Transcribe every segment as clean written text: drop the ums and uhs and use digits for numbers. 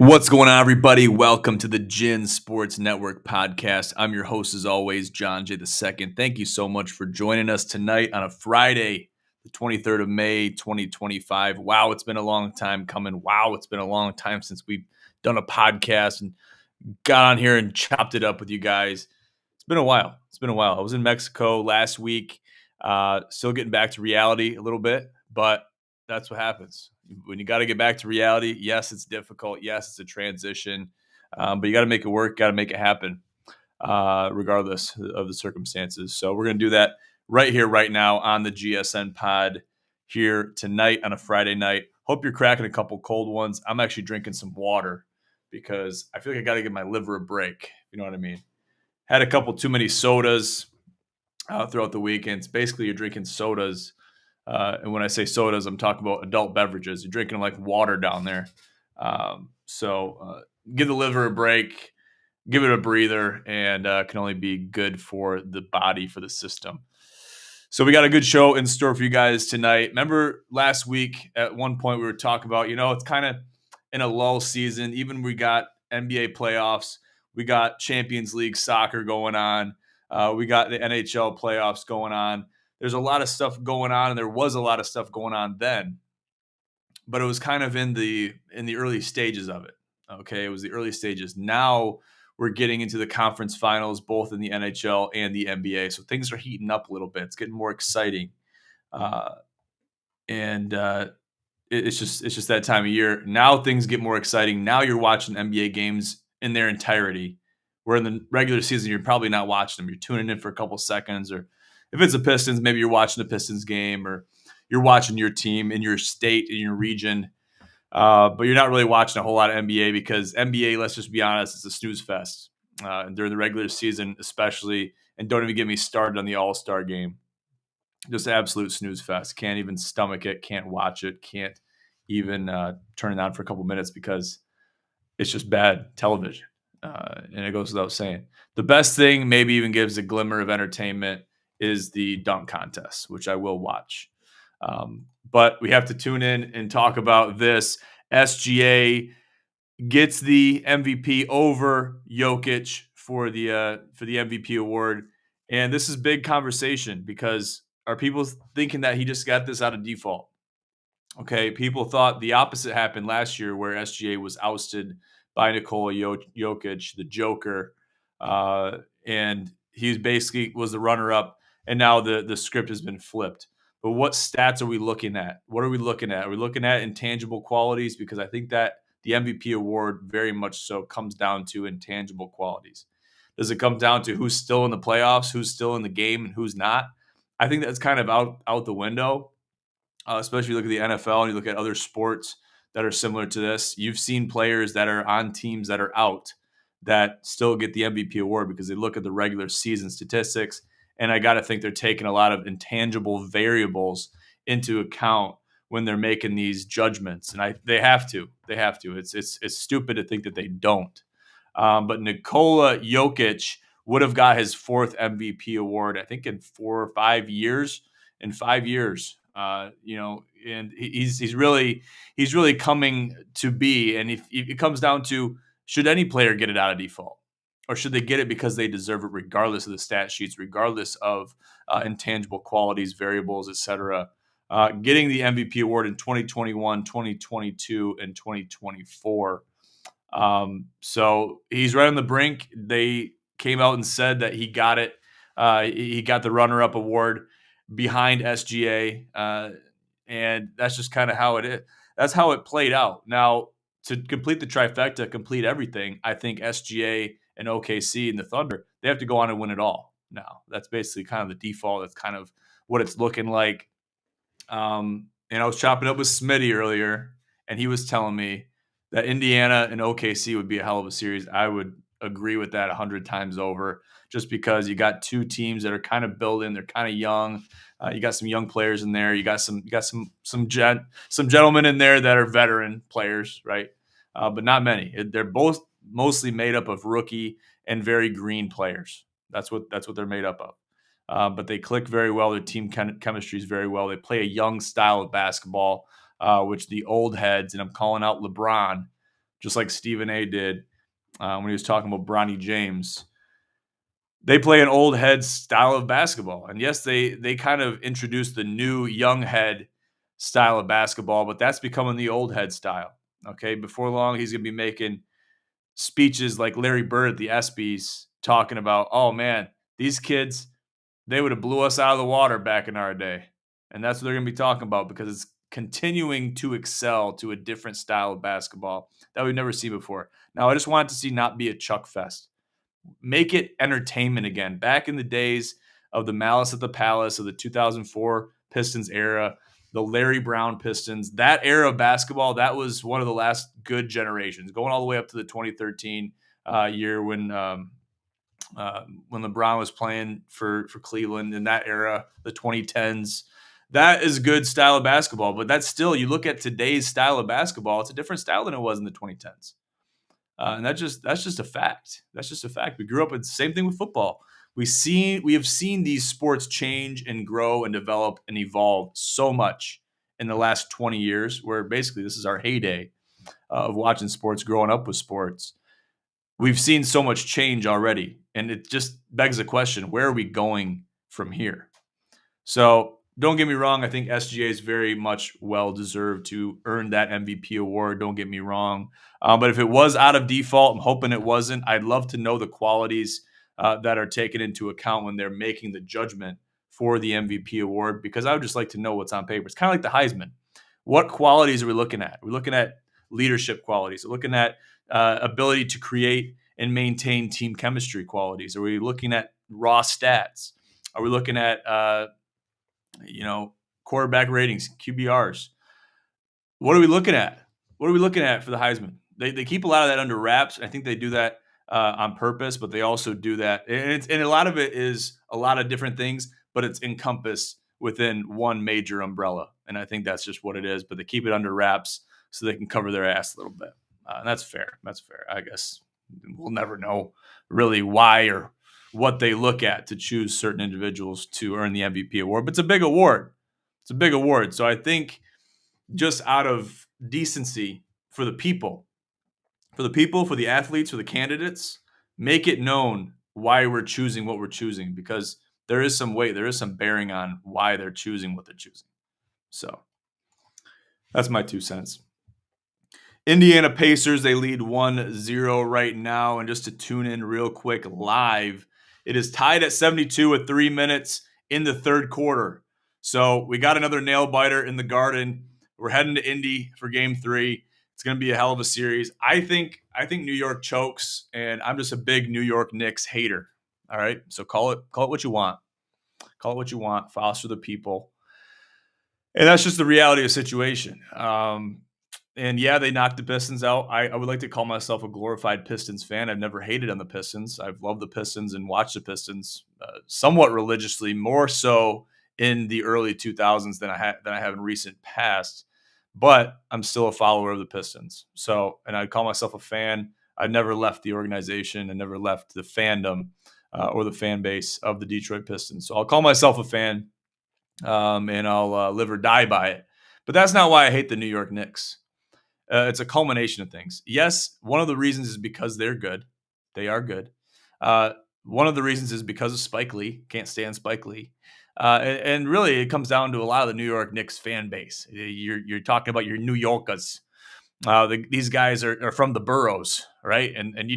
What's going on, everybody? Welcome to the GSN Sports Network podcast. I'm your host, as always, John J. II. Thank you so much for joining us tonight on a Friday, the 23rd of May, 2025. Wow, it's been a long time coming. Wow, it's been a long time since we've done a podcast and got on here and chopped it up with you guys. It's been a while. I was in Mexico last week, still getting back to reality a little bit, but that's what happens. When you got to get back to reality, yes, it's difficult. Yes, it's a transition, but you got to make it work, got to make it happen, regardless of the circumstances. So we're going to do that right here, right now on the GSN pod here tonight on a Friday night. Hope you're cracking a couple cold ones. I'm actually drinking some water because I feel like I got to give my liver a break. You know what I mean? Had a couple too many sodas throughout the weekends. Basically, you're drinking sodas. And when I say sodas, I'm talking about adult beverages. You're drinking like water down there. So give the liver a break, give it a breather, and can only be good for the body, for the system. So we got a good show in store for you guys tonight. Remember last week at one point we were talking about, it's kind of in a lull season. Even we got NBA playoffs. We got Champions League soccer going on. We got the NHL playoffs going on. There's a lot of stuff going on, and there was a lot of stuff going on then, but it was kind of in the early stages of it. Okay, it was the early stages. Now we're getting into the conference finals, both in the NHL and the NBA. So things are heating up a little bit. It's getting more exciting, and it's just that time of year. Now things get more exciting. Now you're watching NBA games in their entirety. Where in the regular season you're probably not watching them. You're tuning in for a couple seconds, or if it's the Pistons, maybe you're watching the Pistons game, or you're watching your team in your state, in your region. But you're not really watching a whole lot of NBA because NBA, let's just be honest, it's a snooze fest during the regular season especially. And don't even get me started on the All-Star game. Just absolute snooze fest. Can't even stomach it. Can't watch it. Can't even turn it on for a couple minutes because it's just bad television. And it goes without saying. The best thing, maybe even gives a glimmer of entertainment, is the dunk contest, which I will watch. But we have to tune in and talk about this. SGA gets the MVP over Jokic for the MVP award. And this is big conversation because are people thinking that he just got this out of default? Okay, people thought the opposite happened last year where SGA was ousted by Nikola Jokic, the Joker, and he basically was the runner-up, and now the script has been flipped. But what stats are we looking at? What are we looking at? Are we looking at intangible qualities? Because I think that the MVP award very much so comes down to intangible qualities. Does it come down to who's still in the playoffs, who's still in the game, and who's not? I think that's kind of out the window, especially if you look at the NFL and you look at other sports that are similar to this. You've seen players that are on teams that are out that still get the MVP award because they look at the regular season statistics. And I got to think they're taking a lot of intangible variables into account when they're making these judgments. And they have to. It's stupid to think that they don't. But Nikola Jokic would have got his fourth MVP award, I think, in 4 or 5 years. In 5 years, and he's really coming to be. And if it comes down to, should any player get it out of default, or should they get it because they deserve it, regardless of the stat sheets, regardless of intangible qualities, variables, etc. Getting the MVP award in 2021, 2022, and 2024. So he's right on the brink. They came out and said that he got it. He got the runner-up award behind SGA, and that's just kind of how it is. That's how it played out. Now, to complete the trifecta, complete everything, I think SGA and OKC and the Thunder, they have to go on and win it all. Now, that's basically kind of the default. That's kind of what it's looking like. And I was chopping up with Smitty earlier, and he was telling me that Indiana and OKC would be a hell of a series. I would agree with that 100 times over, just because you got two teams that are kind of building. They're kind of young. You got some young players in there. You got some gentlemen in there that are veteran players, right? But not many. They're both mostly made up of rookie and very green players. That's what they're made up of. But they click very well. Their team chemistry is very well. They play a young style of basketball, which the old heads, and I'm calling out LeBron, just like Stephen A. did when he was talking about Bronny James. They play an old head style of basketball. And yes, they kind of introduced the new young head style of basketball, but that's becoming the old head style. Okay. Before long, he's going to be making speeches like Larry Bird at the ESPYs talking about, oh man, these kids, they would have blew us out of the water back in our day. And that's what they're going to be talking about because it's continuing to excel to a different style of basketball that we've never seen before. Now, I just want to see not be a Chuck Fest. Make it entertainment again. Back in the days of the Malice at the Palace of the 2004 Pistons era, the Larry Brown Pistons, that era of basketball, that was one of the last good generations, going all the way up to the 2013 year when LeBron was playing for Cleveland in that era, the 2010s. That is a good style of basketball, but that's still, you look at today's style of basketball, it's a different style than it was in the 2010s. And that's just a fact. That's just a fact. We grew up with the same thing with football. We have seen these sports change and grow and develop and evolve so much in the last 20 years, where basically this is our heyday of watching sports, growing up with sports. We've seen so much change already, and it just begs the question, where are we going from here? So don't get me wrong. I think SGA is very much well-deserved to earn that MVP award. Don't get me wrong. But if it was out of default, I'm hoping it wasn't. I'd love to know the qualities that are taken into account when they're making the judgment for the MVP award, because I would just like to know what's on paper. It's kind of like the Heisman. What qualities are we looking at? We're looking at leadership qualities. We're looking at ability to create and maintain team chemistry qualities. Are we looking at raw stats? Are we looking at quarterback ratings, QBRs? What are we looking at? What are we looking at for the Heisman? They keep a lot of that under wraps. I think they do that on purpose, but they also do that. And a lot of it is a lot of different things, but it's encompassed within one major umbrella. And I think that's just what it is, but they keep it under wraps so they can cover their ass a little bit. And that's fair. That's fair. I guess we'll never know really why or what they look at to choose certain individuals to earn the MVP award, but it's a big award. It's a big award. So I think just out of decency for the people, for the athletes, for the candidates, make it known why we're choosing what we're choosing, because there is some weight, there is some bearing on why they're choosing what they're choosing. So that's my 2 cents. Indiana Pacers, they lead 1-0 right now. And just to tune in real quick live, it is tied at 72 with 3 minutes in the third quarter. So we got another nail biter in the Garden. We're heading to Indy for Game 3. It's going to be a hell of a series. I think New York chokes, and I'm just a big New York Knicks hater. All right, so call it what you want. Call it what you want. Foster the people, and that's just the reality of the situation. And yeah, they knocked the Pistons out. I would like to call myself a glorified Pistons fan. I've never hated on the Pistons. I've loved the Pistons and watched the Pistons somewhat religiously, more so in the early 2000s than I have in recent past. But I'm still a follower of the Pistons. So, and I'd call myself a fan. I've never left the organization and never left the fandom or the fan base of the Detroit Pistons. So I'll call myself a fan, and I'll live or die by it. But that's not why I hate the New York Knicks. It's a culmination of things. Yes, one of the reasons is because they're good. They are good. One of the reasons is because of Spike Lee. Can't stand Spike Lee. And really, it comes down to a lot of the New York Knicks fan base. You're talking about your New Yorkers. These guys are from the boroughs, right? And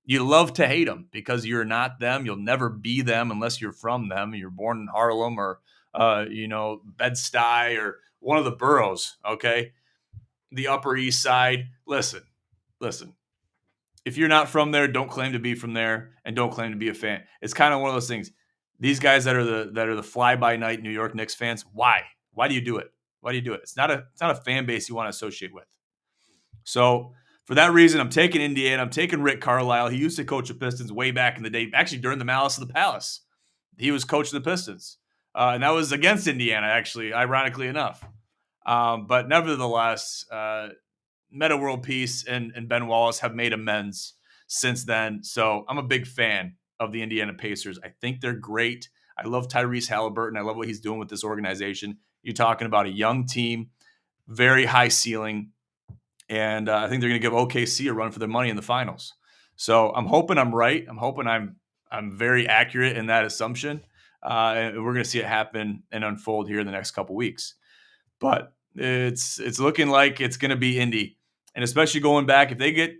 you love to hate them because you're not them. You'll never be them unless you're from them. You're born in Harlem or Bed-Stuy or one of the boroughs. Okay. The Upper East Side. Listen. If you're not from there, don't claim to be from there, and don't claim to be a fan. It's kind of one of those things. These guys that are the fly-by-night New York Knicks fans, why? Why do you do it? Why do you do it? It's not a fan base you want to associate with. So for that reason, I'm taking Indiana. I'm taking Rick Carlisle. He used to coach the Pistons way back in the day, actually during the Malice of the Palace. He was coaching the Pistons, and that was against Indiana, actually, ironically enough. But nevertheless, Meta World Peace and Ben Wallace have made amends since then. So I'm a big fan of the Indiana Pacers. I think they're great. I love Tyrese Halliburton. I love what he's doing with this organization. You're talking about a young team, very high ceiling. And I think they're going to give OKC a run for their money in the finals. So I'm hoping I'm right. I'm hoping I'm very accurate in that assumption. And we're going to see it happen and unfold here in the next couple weeks. But it's looking like it's going to be Indy, and especially going back if they get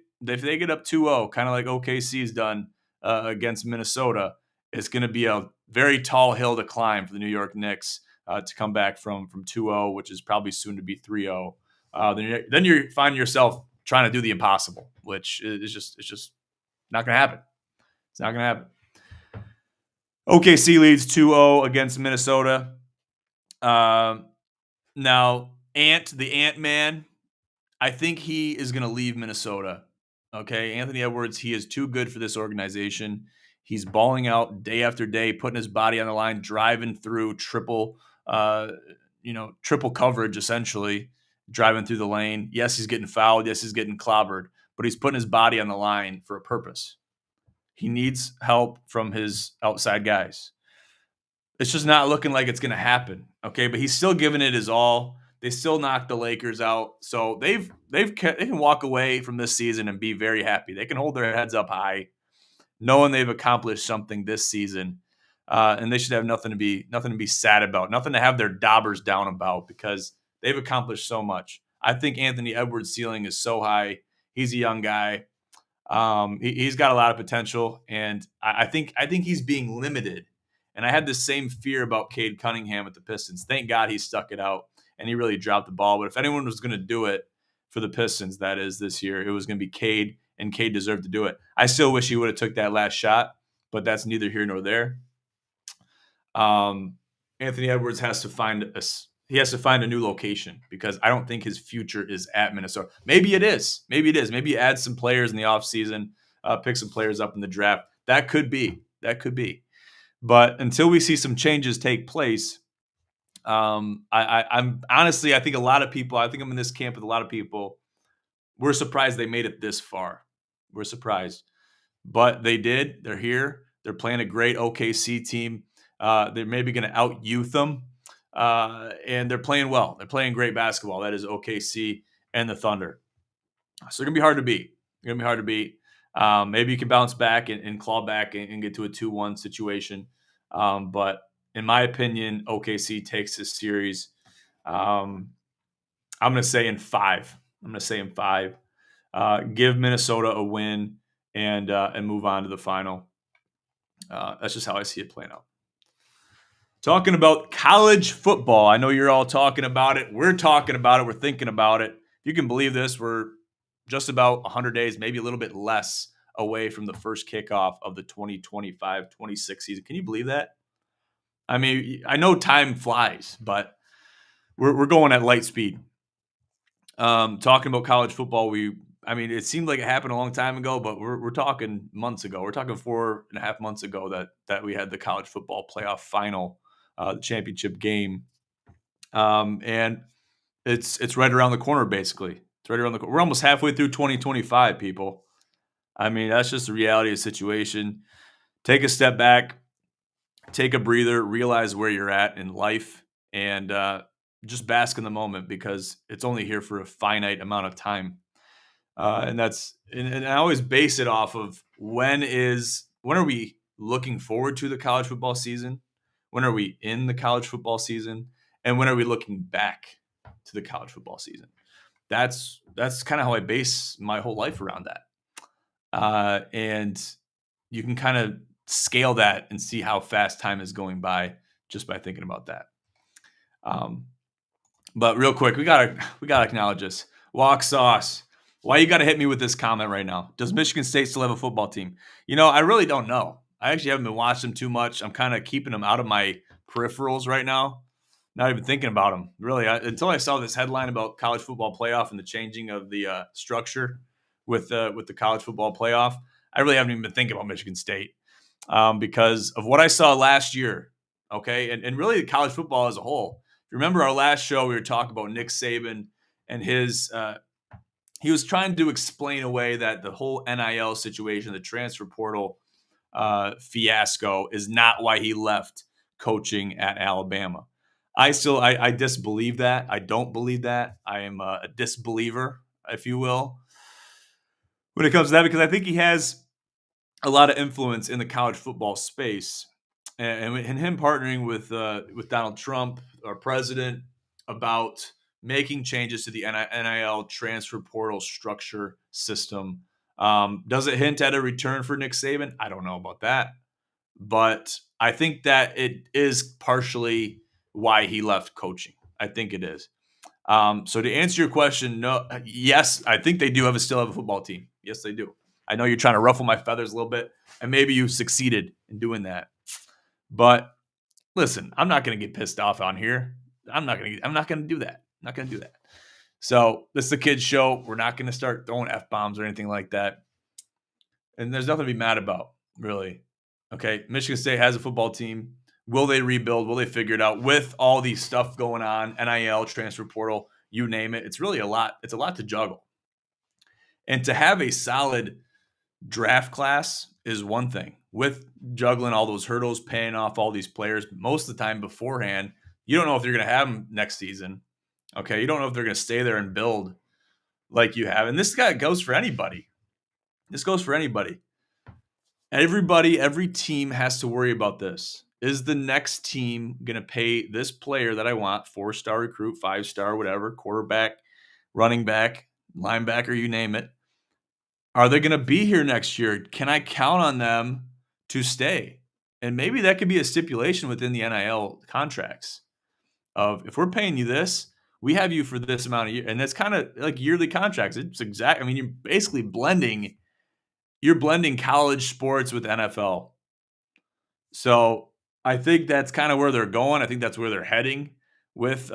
up 2-0, kind of like OKC's done against Minnesota, it's going to be a very tall hill to climb for the New York Knicks to come back from 2-0, which is probably soon to be 3-0. Then you find yourself trying to do the impossible, which is just not going to happen. It's not going to happen. OKC leads 2-0 against Minnesota. Now, the Ant-Man, I think he is going to leave Minnesota. Okay, Anthony Edwards, he is too good for this organization. He's balling out day after day, putting his body on the line, driving through triple coverage, essentially, driving through the lane. Yes, he's getting fouled. Yes, he's getting clobbered, but he's putting his body on the line for a purpose. He needs help from his outside guys. It's just not looking like it's going to happen. Okay, but he's still giving it his all. They still knocked the Lakers out, so they can walk away from this season and be very happy. They can hold their heads up high, knowing they've accomplished something this season, and they should have nothing to be sad about, nothing to have their daubers down about, because they've accomplished so much. I think Anthony Edwards' ceiling is so high. He's a young guy. He's got a lot of potential, and I think he's being limited. And I had the same fear about Cade Cunningham at the Pistons. Thank God he stuck it out and he really dropped the ball. But if anyone was going to do it for the Pistons, that is this year, it was going to be Cade, and Cade deserved to do it. I still wish he would have took that last shot, but that's neither here nor there. Anthony Edwards has to find a new location, because I don't think his future is at Minnesota. Maybe it is. Maybe he adds some players in the offseason, pick some players up in the draft. That could be. But until we see some changes take place, I'm honestly, I think a lot of people, I think I'm in this camp with a lot of people, we're surprised they made it this far. We're surprised. But they did. They're here. They're playing a great OKC team. They're maybe going to out-youth them. And they're playing well. They're playing great basketball. That is OKC and the Thunder. So they're going to be hard to beat. Maybe you can bounce back and claw back and get to a 2-1 situation. But in my opinion, OKC takes this series. I'm going to say in 5. Give Minnesota a win and move on to the final. That's just how I see it playing out. Talking about college football. I know you're all talking about it. We're talking about it. We're thinking about it. If you can believe this, we're just about 100 days, maybe a little bit less, away from the first kickoff of the 2025-26 season. Can you believe that? I mean, I know time flies, but we're going at light speed. Talking about college football, it seemed like it happened a long time ago, but we're talking months ago. We're talking 4.5 months ago that we had the college football playoff final, the championship game, and it's right around the corner. Basically, it's right around the corner. We're almost halfway through 2025, people. I mean, that's just the reality of the situation. Take a step back, take a breather, realize where you're at in life, and just bask in the moment, because it's only here for a finite amount of time. And I always base it off of when are we looking forward to the college football season? When are we in the college football season? And when are we looking back to the college football season? That's kind of how I base my whole life around that. And you can kind of scale that and see how fast time is going by just by thinking about that. But real quick, we gotta acknowledge this. Walk Sauce. Why you got to hit me with this comment right now? Does Michigan State still have a football team? I really don't know. I actually haven't been watching them too much. I'm kind of keeping them out of my peripherals right now. Not even thinking about them, really. Until I saw this headline about college football playoff and the changing of the structure with the college football playoff, I really haven't even been thinking about Michigan State because of what I saw last year, okay? And really college football as a whole. If you remember our last show, we were talking about Nick Saban and his he was trying to explain away that the whole NIL situation, the transfer portal fiasco, is not why he left coaching at Alabama. I disbelieve that. I don't believe that. I am a disbeliever. if you will, when it comes to that, because I think he has a lot of influence in the college football space, and him partnering with Donald Trump, our president, about making changes to the NIL transfer portal structure system. Does it hint at a return for Nick Saban? I don't know about that, but I think that it is partially why he left coaching. I think it is. So to answer your question, no, yes, I think they do still have a football team. Yes, they do. I know you're trying to ruffle my feathers a little bit, and maybe you succeeded in doing that. But listen, I'm not going to get pissed off on here. I'm not going to do that. I'm not going to do that. So this is a kid's show. We're not going to start throwing F-bombs or anything like that. And there's nothing to be mad about, really. Okay, Michigan State has a football team. Will they rebuild? Will they figure it out? With all these stuff going on, NIL, transfer portal, you name it, it's really a lot. It's a lot to juggle. And to have a solid draft class is one thing. With juggling all those hurdles, paying off all these players, most of the time beforehand, you don't know if you're going to have them next season. Okay, you don't know if they're going to stay there and build like you have. And this guy goes for anybody. This goes for anybody. Everybody, every team has to worry about this. Is the next team going to pay this player that I want, 4-star recruit, 5-star, whatever, quarterback, running back, linebacker, you name it? Are they going to be here next year? Can I count on them to stay? And maybe that could be a stipulation within the NIL contracts of, if we're paying you this, we have you for this amount of years. And that's kind of like yearly contracts. It's exact. I mean, you're basically blending college sports with NFL. So I think that's kind of where they're going. I think that's where they're heading with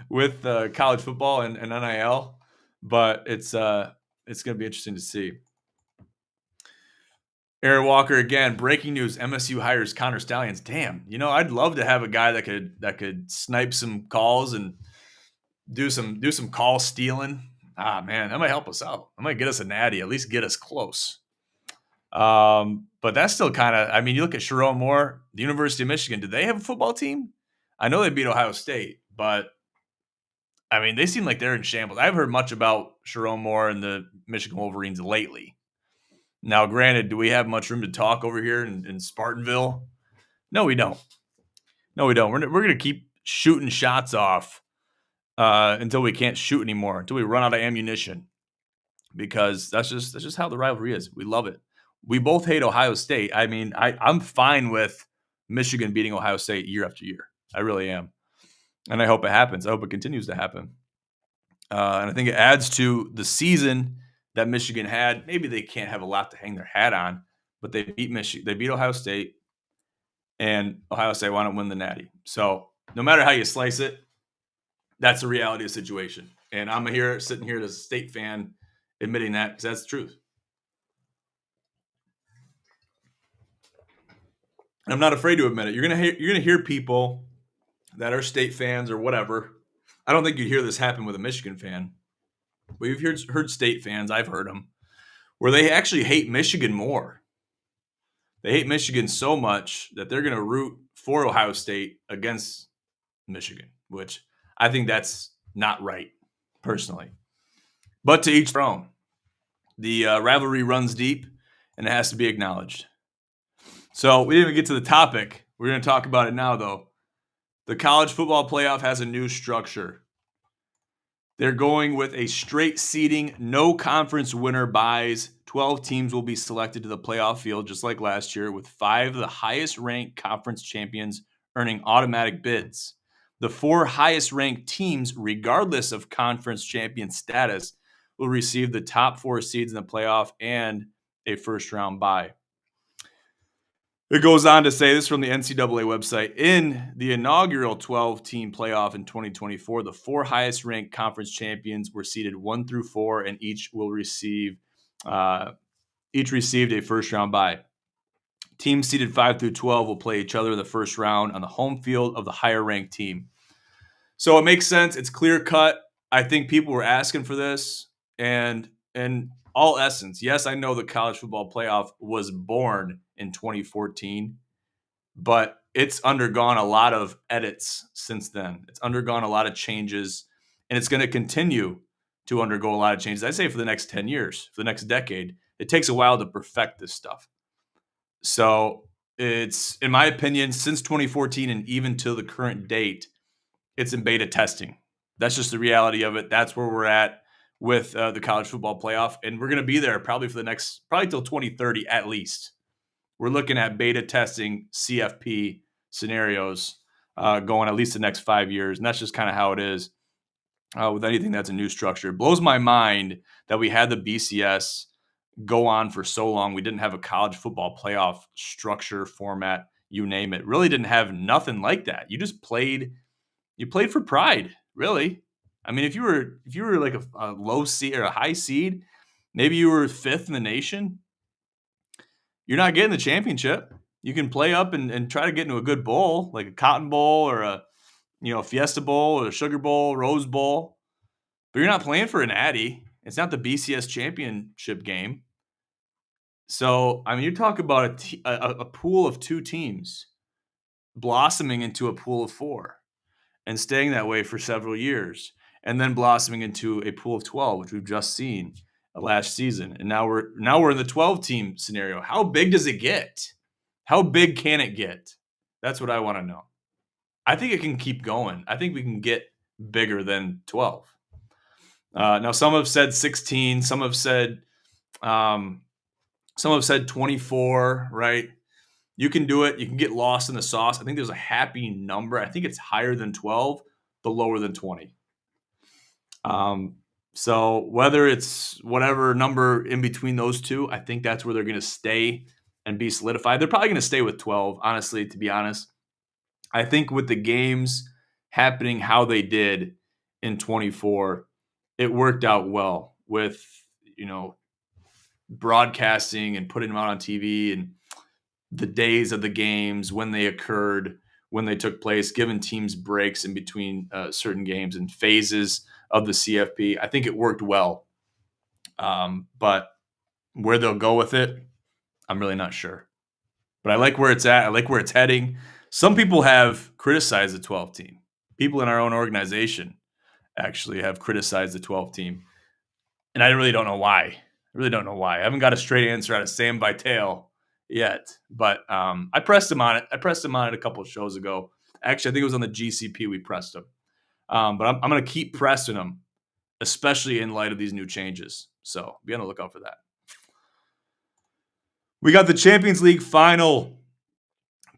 with college football and NIL. But it's going to be interesting to see. Aaron Walker again. Breaking news: MSU hires Connor Stallions. Damn, I'd love to have a guy that could snipe some calls and do some call stealing. Ah, man, that might help us out. That might get us a natty, at least get us close. But that's still kind of, I mean, you look at Sharon Moore, the University of Michigan. Did they have a football team? I know they beat Ohio State, but I mean, they seem like they're in shambles. I haven't heard much about Sharon Moore and the Michigan Wolverines lately. Now, granted, do we have much room to talk over here in Spartanville? No, we don't. No, we don't. We're going to keep shooting shots off until we can't shoot anymore, until we run out of ammunition, because that's just how the rivalry is. We love it. We both hate Ohio State. I mean, I'm fine with Michigan beating Ohio State year after year. I really am. And I hope it happens. I hope it continues to happen. And I think it adds to the season that Michigan had. Maybe they can't have a lot to hang their hat on, but they beat Michigan. They beat Ohio State, and Ohio State want to win the Natty. So no matter how you slice it, that's the reality of the situation. And I'm sitting here as a State fan admitting that, because that's the truth. And I'm not afraid to admit it. You're gonna hear people that are State fans or whatever. I don't think you hear this happen with a Michigan fan, but you've heard State fans. I've heard them where they actually hate Michigan more. They hate Michigan so much that they're going to root for Ohio State against Michigan, which I think that's not right, personally. But to each their own. The rivalry runs deep, and it has to be acknowledged. So we didn't even get to the topic. We're going to talk about it now, though. The college football playoff has a new structure. They're going with a straight seeding, no conference winner buys. 12 teams will be selected to the playoff field, just like last year, with 5 of the highest-ranked conference champions earning automatic bids. The 4 highest-ranked teams, regardless of conference champion status, will receive the top 4 seeds in the playoff and a first-round bye. It goes on to say, this from the NCAA website, in the inaugural 12-team playoff in 2024, the 4 highest-ranked conference champions were seeded 1 through 4, and each received a first-round bye. Teams seeded 5 through 12 will play each other in the first round on the home field of the higher-ranked team. So it makes sense. It's clear-cut. I think people were asking for this, and in all essence, yes, I know the college football playoff was born in 2014, but it's undergone a lot of edits since then. It's undergone a lot of changes, and it's going to continue to undergo a lot of changes. I'd say for the next 10 years, for the next decade. It takes a while to perfect this stuff. So it's, in my opinion, since 2014 and even to the current date, it's in beta testing. That's just the reality of it. That's where we're at with the college football playoff. And we're going to be there probably till 2030 at least. We're looking at beta testing CFP scenarios going at least the next 5 years. And that's just kind of how it is with anything that's a new structure. It blows my mind that we had the BCS go on for so long. We didn't have a college football playoff structure, format, you name it. Really didn't have nothing like that. You just played for pride, really. I mean, if you were like a low seed or a high seed, maybe you were 5th in the nation, you're not getting the championship. You can play up and try to get into a good bowl, like a Cotton Bowl or a Fiesta Bowl or a Sugar Bowl, Rose Bowl, but you're not playing for an Addy. It's not the BCS championship game. So, I mean, you're talking about a pool of 2 teams blossoming into a pool of 4 and staying that way for several years, and then blossoming into a pool of 12, which we've just seen last season. And now we're in the 12-team scenario. How big does it get? How big can it get? That's what I want to know. I think it can keep going. I think we can get bigger than 12. Now, some have said 16. Some have said 24. Right? You can do it. You can get lost in the sauce. I think there's a happy number. I think it's higher than 12, but lower than 20. So whether it's whatever number in between those two, I think that's where they're going to stay and be solidified. They're probably going to stay with 12, honestly, to be honest. I think with the games happening how they did in 24, it worked out well with, broadcasting and putting them out on TV and the days of the games, when they occurred, when they took place, giving teams breaks in between certain games and phases of the CFP. I think it worked well. But where they'll go with it, I'm really not sure. But I like where it's at. I like where it's heading. Some people have criticized the 12 team. People in our own organization actually have criticized the 12 team. And I really don't know why. I haven't got a straight answer out of Sam Vitale yet. But I pressed him on it. A couple of shows ago. Actually, I think it was on the GCP we pressed him. But I'm going to keep pressing him, especially in light of these new changes. So be on the lookout for that. We got the Champions League final.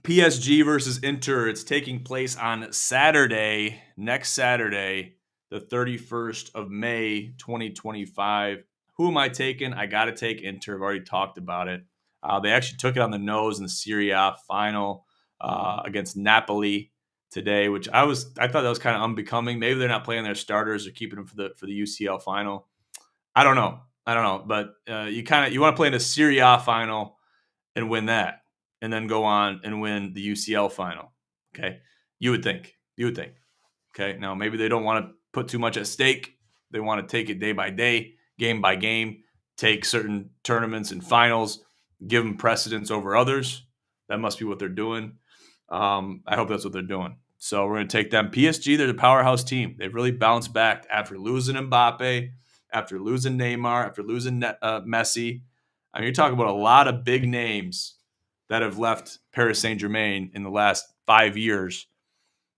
PSG versus Inter. It's taking place on Saturday, next Saturday, the 31st of May, 2025. Who am I taking? I got to take Inter. I've already talked about it. They actually took it on the nose in the Serie A final against Napoli today, which I thought that was kind of unbecoming. Maybe they're not playing their starters or keeping them for the UCL final. I don't know, but you want to play in a Serie A final and win that, and then go on and win the UCL final. Okay, you would think. Okay, now maybe they don't want to put too much at stake. They want to take it day by day, game by game, take certain tournaments and finals, give them precedence over others. That must be what they're doing. I hope that's what they're doing. So we're going to take them. PSG, they're the powerhouse team. They've really bounced back after losing Mbappe, after losing Neymar, after losing Messi. I mean, you're talking about a lot of big names that have left Paris Saint-Germain in the last 5 years,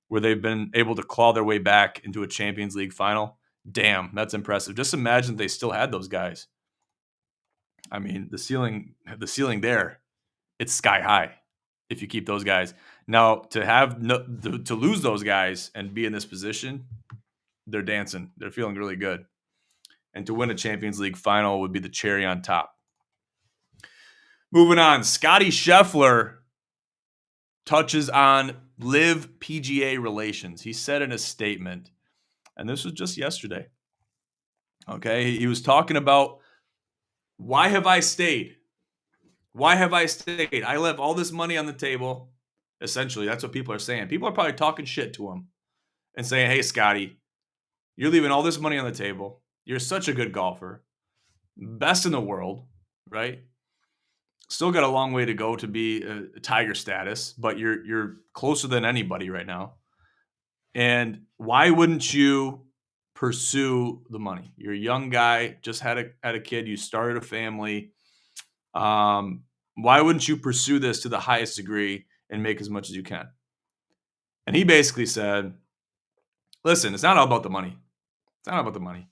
where they've been able to claw their way back into a Champions League final. Damn, that's impressive. Just imagine if they still had those guys. I mean, the ceiling there, it's sky high if you keep those guys. Now, to lose those guys and be in this position, they're dancing. They're feeling really good. And to win a Champions League final would be the cherry on top. Moving on, Scotty Scheffler touches on LIV PGA relations. He said in a statement, and this was just yesterday, okay, he was talking about, why have I stayed? Why have I stayed? I left all this money on the table. Essentially, that's what people are saying. People are probably talking shit to him and saying, hey, Scotty, you're leaving all this money on the table. You're such a good golfer. Best in the world, right? Still got a long way to go to be a Tiger status, but you're closer than anybody right now. And why wouldn't you pursue the money. You're a young guy, just had a kid, you started a family. Why wouldn't you pursue this to the highest degree and make as much as you can? And he basically said, listen, it's not all about the money. It's not about the money.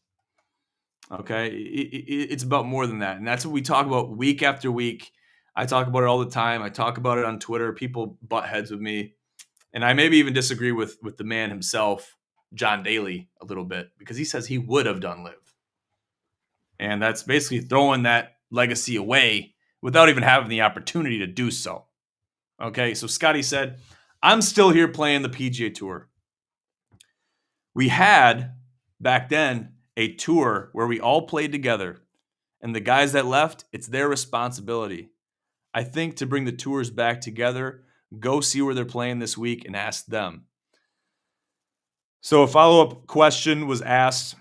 Okay. It's about more than that. And that's what we talk about week after week. I talk about it all the time. I talk about it on Twitter. People butt heads with me. And I maybe even disagree with the man himself, John Daly, a little bit, because he says he would have done live. And that's basically throwing that legacy away without even having the opportunity to do so. Okay, so Scotty said, I'm still here playing the PGA Tour. We had, back then, a tour where we all played together. And the guys that left, it's their responsibility. I think to bring the tours back together, go see where they're playing this week and ask them. So a follow-up question was asked.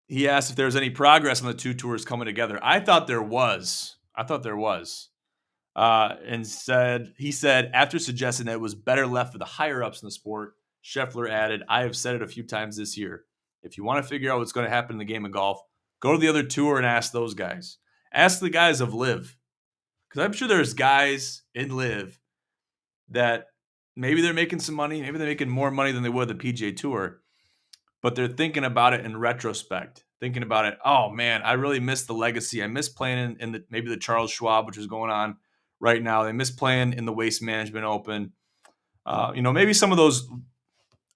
He asked if there was any progress on the two tours coming together. I thought there was. And he said, after suggesting that it was better left for the higher-ups in the sport, Scheffler added, I have said it a few times this year. If you want to figure out what's going to happen in the game of golf, go to the other tour and ask those guys. Ask the guys of Live. Because I'm sure there's guys in Live that maybe they're making some money, maybe they're making more money than they would the PGA Tour, but they're thinking about it in retrospect, thinking about it, oh man, I really miss the legacy. I miss playing in maybe the Charles Schwab, which is going on right now. They miss playing in the Waste Management Open. Maybe some of those,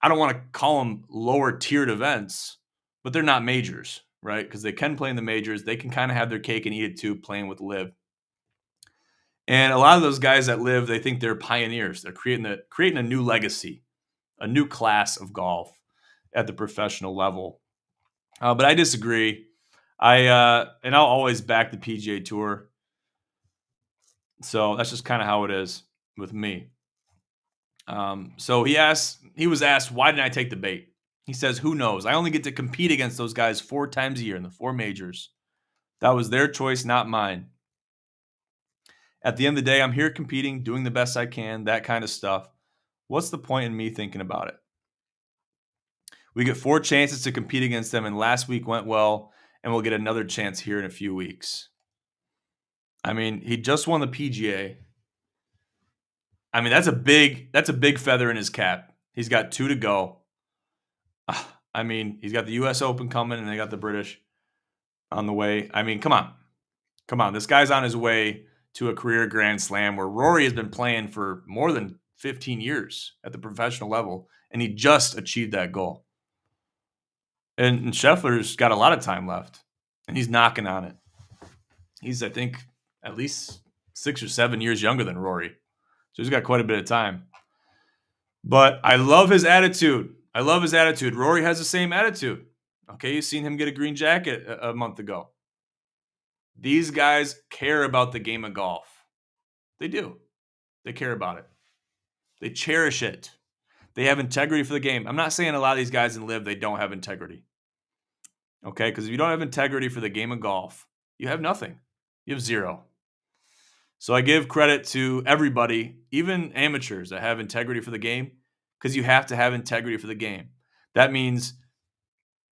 I don't want to call them lower tiered events, but they're not majors, right? Because they can play in the majors. They can kind of have their cake and eat it too, playing with Live. And a lot of those guys that Live, they think they're pioneers. They're creating a new legacy, a new class of golf at the professional level. But I disagree. I'll always back the PGA Tour. So that's just kind of how it is with me. So he was asked, why didn't I take the bait? He says, who knows? I only get to compete against those guys 4 times a year in the 4 majors. That was their choice, not mine. At the end of the day, I'm here competing, doing the best I can, that kind of stuff. What's the point in me thinking about it? We get 4 chances to compete against them, and last week went well, and we'll get another chance here in a few weeks. I mean, he just won the PGA. I mean, that's a big feather in his cap. He's got 2 to go. I mean, he's got the U.S. Open coming, and they got the British on the way. I mean, come on. This guy's on his way to a career Grand Slam where Rory has been playing for more than 15 years at the professional level, and he just achieved that goal. And Scheffler's got a lot of time left, and he's knocking on it. He's, I think, at least 6 or 7 years younger than Rory. So he's got quite a bit of time. But I love his attitude. Rory has the same attitude. Okay, you've seen him get a green jacket a month ago. These guys care about the game of golf. They do. They care about it. They cherish it. They have integrity for the game. I'm not saying a lot of these guys in Live, they don't have integrity. Okay, because if you don't have integrity for the game of golf, you have nothing. You have 0. So I give credit to everybody, even amateurs that have integrity for the game, because you have to have integrity for the game. That means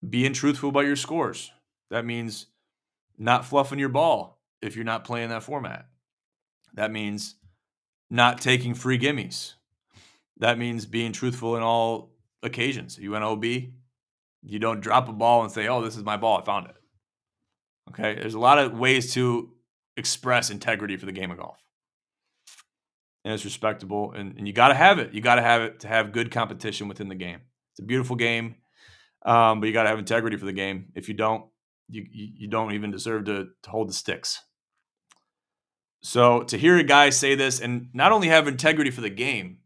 being truthful about your scores. That means not fluffing your ball if you're not playing that format. That means not taking free gimmies. That means being truthful in all occasions. You went OB, you don't drop a ball and say, oh, this is my ball, I found it. Okay, there's a lot of ways to express integrity for the game of golf. And it's respectable, and you got to have it. You got to have it to have good competition within the game. It's a beautiful game, but you got to have integrity for the game. If you don't, you don't even deserve to hold the sticks. So to hear a guy say this and not only have integrity for the game,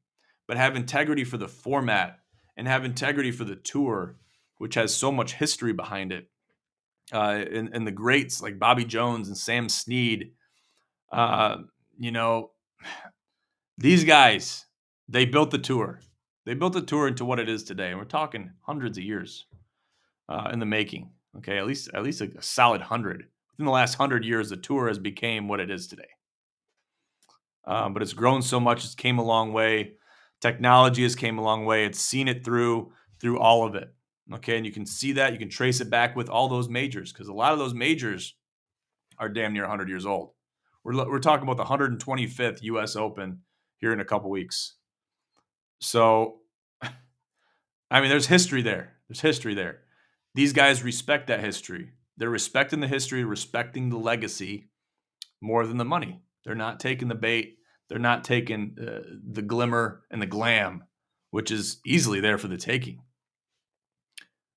but have integrity for the format and have integrity for the tour, which has so much history behind it, and the greats like Bobby Jones and Sam Snead, these guys, they built the tour. They built the tour into what it is today, and we're talking hundreds of years in the making. Okay, at least a solid 100. Within the last 100 years, the tour has become what it is today. But it's grown so much; it's came a long way. Technology has came a long way. It's seen it through all of it. Okay, and you can see that. You can trace it back with all those majors because a lot of those majors are damn near 100 years old. We're talking about the 125th U.S. Open here in a couple weeks. So, I mean, there's history there. There's history there. These guys respect that history. They're respecting the history, respecting the legacy more than the money. They're not taking the bait. They're not taking the glimmer and the glam, which is easily there for the taking.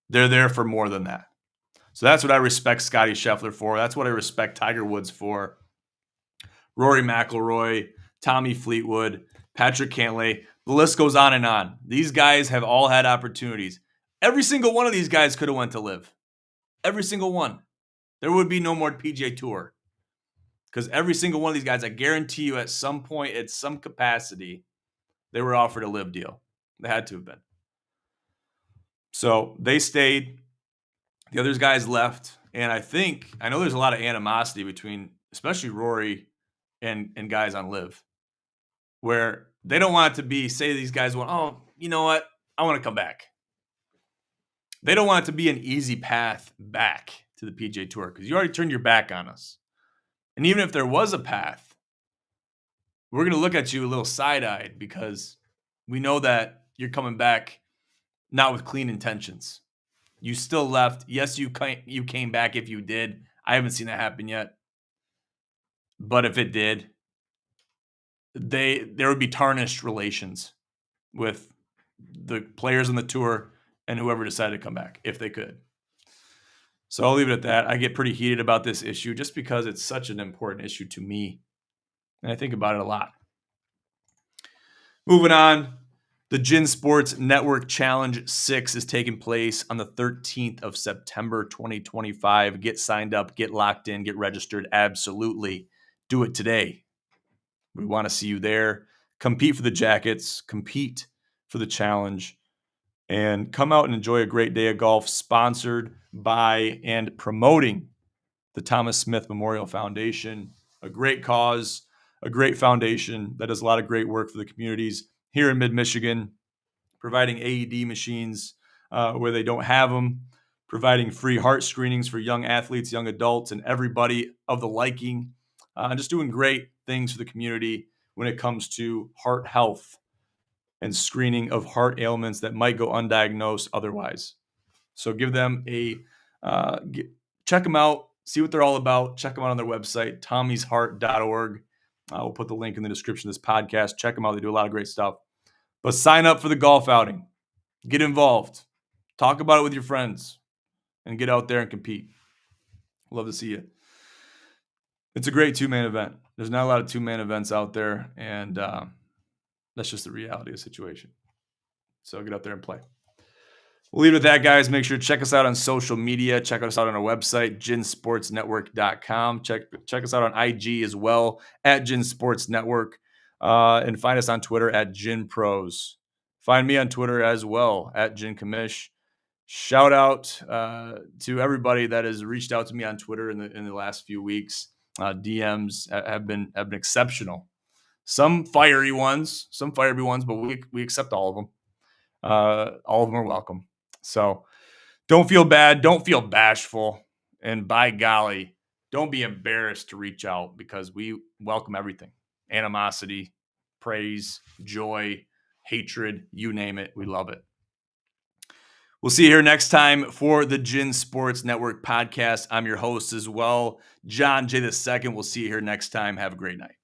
They're there for more than that. So that's what I respect Scottie Scheffler for. That's what I respect Tiger Woods for. Rory McIlroy, Tommy Fleetwood, Patrick Cantlay. The list goes on and on. These guys have all had opportunities. Every single one of these guys could have went to live. Every single one. There would be no more PGA Tour. Because every single one of these guys, I guarantee you at some point, at some capacity, they were offered a live deal. They had to have been. So they stayed. The other guys left. And I know there's a lot of animosity between, especially Rory and guys on live, where they don't want it to be, say these guys want, oh, you know what? I want to come back. They don't want it to be an easy path back to the PGA Tour because you already turned your back on us. And even if there was a path, we're going to look at you a little side-eyed because we know that you're coming back not with clean intentions. You still left. Yes, you came back if you did. I haven't seen that happen yet. But if it did, there would be tarnished relations with the players on the tour and whoever decided to come back, if they could. So I'll leave it at that. I get pretty heated about this issue just because it's such an important issue to me. And I think about it a lot. Moving on, the GSN Sports Network Challenge 6 is taking place on the 13th of September, 2025. Get signed up, get locked in, get registered. Absolutely. Do it today. We want to see you there. Compete for the jackets, compete for the challenge, and come out and enjoy a great day of golf sponsored by and promoting the Thomas Smith Memorial Foundation, a great cause, a great foundation that does a lot of great work for the communities here in mid-Michigan, providing AED machines where they don't have them, providing free heart screenings for young athletes, young adults, and everybody of the liking, and just doing great things for the community when it comes to heart health and screening of heart ailments that might go undiagnosed otherwise. So give them check them out, see what they're all about. Check them out on their website, tommysheart.org. We'll put the link in the description of this podcast. Check them out. They do a lot of great stuff. But sign up for the golf outing. Get involved. Talk about it with your friends and get out there and compete. Love to see you. It's a great two-man event. There's not a lot of two-man events out there, and that's just the reality of the situation. So get out there and play. We'll leave it at that, guys. Make sure to check us out on social media. Check us out on our website, ginsportsnetwork.com. Check us out on IG as well, at Gin Sports Network. And find us on Twitter at GinPros. Find me on Twitter as well, at GinCommish. Shout out to everybody that has reached out to me on Twitter in the last few weeks. DMs have been exceptional. Some fiery ones, but we accept all of them. All of them are welcome. So don't feel bad. Don't feel bashful. And by golly, don't be embarrassed to reach out because we welcome everything. Animosity, praise, joy, hatred, you name it. We love it. We'll see you here next time for the GSN Sports Network podcast. I'm your host as well, John J. II. We'll see you here next time. Have a great night.